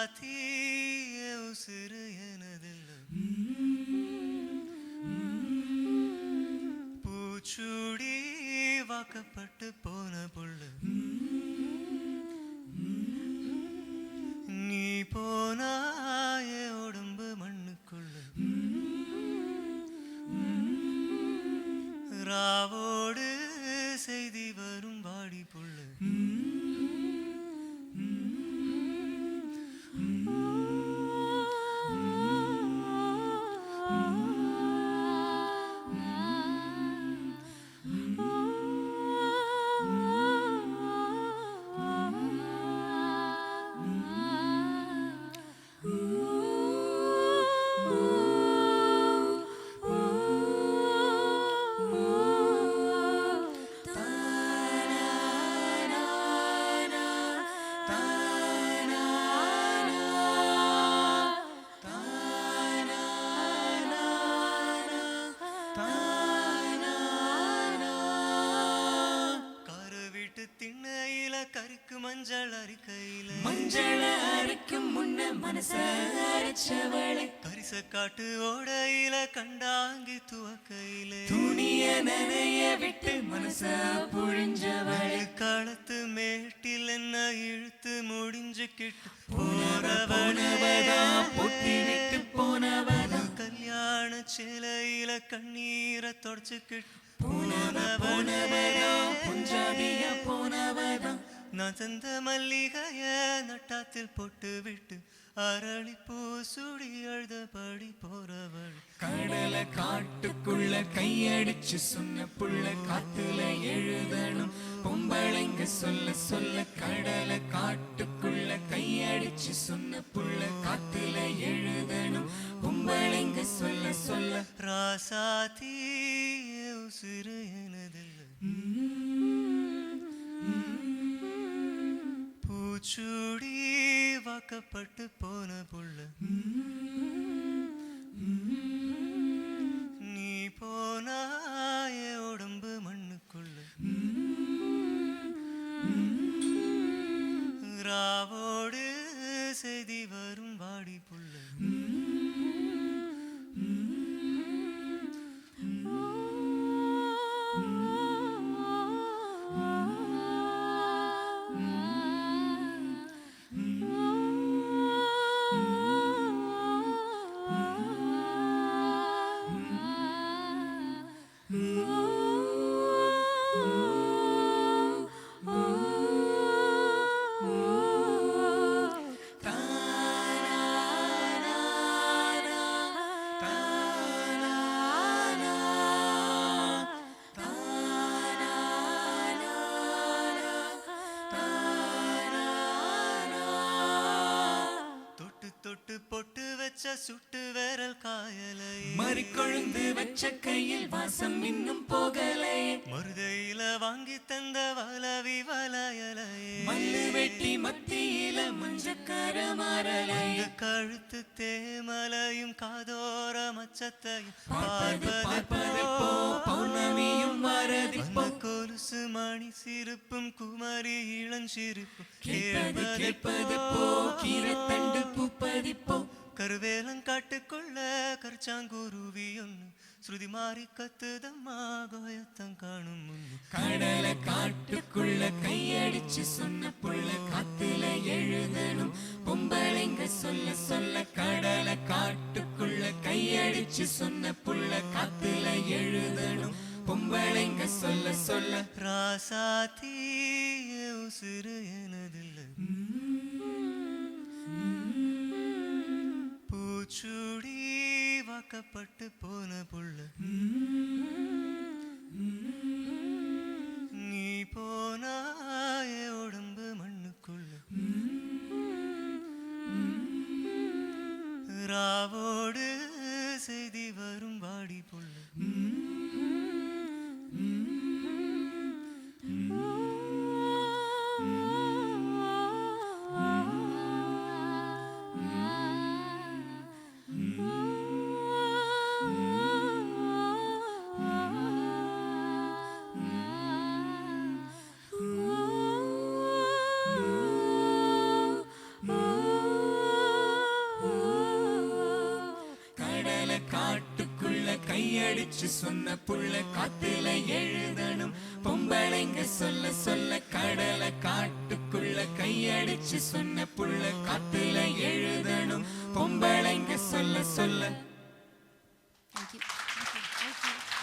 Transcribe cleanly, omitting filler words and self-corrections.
ராசாத்தி உசுறு எனதில்லை பூச்சூடி வாக்கப்பட்டு போன புள்ள நீ போனாய உடம்பு மண்ணுக்குள்ள ராவோடு செய்தி வரும் வாடி புள்ள கருக்கு மஞ்சள் அரிக்கையில மஞ்சள் அரைக்கும் முன்ன மனச அரைச்சவளை கரிச காட்டு ஓடையில கண்டாங்கி துவக்கையில துணிய நனைய விட்டு மனச புழிஞ்சவளை களத்து மேட்டில் என்ன இழுத்து முடிஞ்சுக்கிட்டு போனவளா பொட்டி விட்டு போனவளா கல்யாண சேலையில கண்ணீரை தொடச்சுக்கிட்டு போனவளா புஞ்சாதிய போனவளா நான் தந்த மல்லிகைய நட்டாத்தில் போட்டு விட்டு அரளிப்பூ சுடி அழுதபடி போறவள் கடல காட்டுக்குள்ள கையடிச்சு சொன்ன புள்ள காத்துல எழுதணும் பொம்பளைங்க சொல்ல சொல்ல கடல காட்டுக்குள்ள கையடிச்சு சொன்ன புள்ள காத்துல எழுதணும் பொம்பளைங்க சொல்ல சொல்ல ராசாத்தி உசுறு எனதில்லை பூச்சூடி வாக்கப்பட்டு போன புள்ள நீ போனாய உடம்பு மண்ணுக்குள்ள ராவோடு செய்தி வரும் வாடி புள்ள தொட்டு பொட்டு வச்ச சுட்டு விரல் காயலை மறிக்கொழுந்து வச்ச கையில் வாசம் இன்னும் போகலை மருதையில வாங்கி தந்த வலவி வலையலை மல்லு வெட்டி மத்தியில மஞ்சக்கார மாறலை கழுத்து தேமலையும் காதோர மச்சத்தையும் பார்ப்பது போ பௌர்ணமியும் வரதி கொலுசு மணி சிரிப்பும் குமரி இளஞ்சிரிப்பும் கேட்பது போ கீரை தண்டு பூப்பதி போ கருவேலங்காட்டுக்குள்ள கரிச்சாங்குருவி ஒண்ணு ஸ்ருதி மாறி கத்துதம்மா கோயத்தம் காணும் முன்னு கடல காட்டுக்குள்ள கையடிச்சு சொன்ன புள்ள காத்துல எழுதணும் பொம்பளைங்க சொல்ல சொல்ல கடல காட்டுக்குள்ள கையடிச்சு சொன்ன புள்ள காத்துல எழுதணும் பொம்பளைங்க சொல்ல சொல்ல ராசாத்தி உசுறு எனதில்லை பூச்சூடி வாக்கப்பட்டு போன புள்ள நீ போனாய உடம்பு மண்ணுக்குள்ள ராவோடு செய்தி வரும் வாடி புள்ள கையடிச்சு சொன்ன புள்ள காத்துல எழுதணும். பொம்பளைங்க சொல்ல சொல்ல கடலை காட்டுக்குள்ள கையடிச்சு சொன்ன புள்ள காத்துல எழுதணும். பொம்பளைங்க சொல்ல சொல்ல. Thank you. Thank you. Thank you.